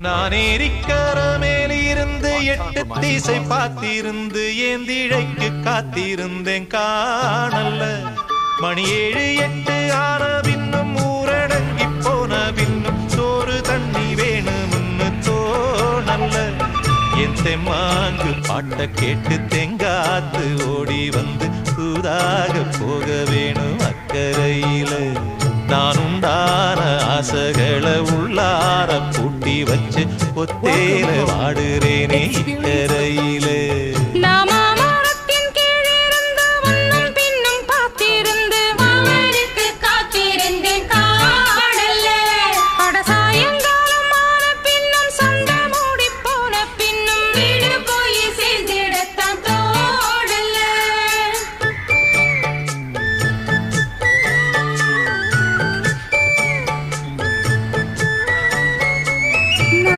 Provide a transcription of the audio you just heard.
நான் ஏரிக்கர மேலிருந்து 8 திசை பார்த்திருந்து ஏந்திழைக்கு காத்திருந்தேன் காணல்ல. மணி 7 8 ஆன பின்னும் ஊரடங்கி போன பின்னும் சோறு தண்ணி வேணும்னு தோணல்ல. என் தெம்மாங்கு பாட்ட கேட்டு தெங்காத்து ஓடி வந்து புதாக போக வேணும் அக்கறையில. நான் உண்டான ஆசைகளை உள்ளார பூட்டி வச்சு ஒத்தேல வாடுறேனே இக்கரையில.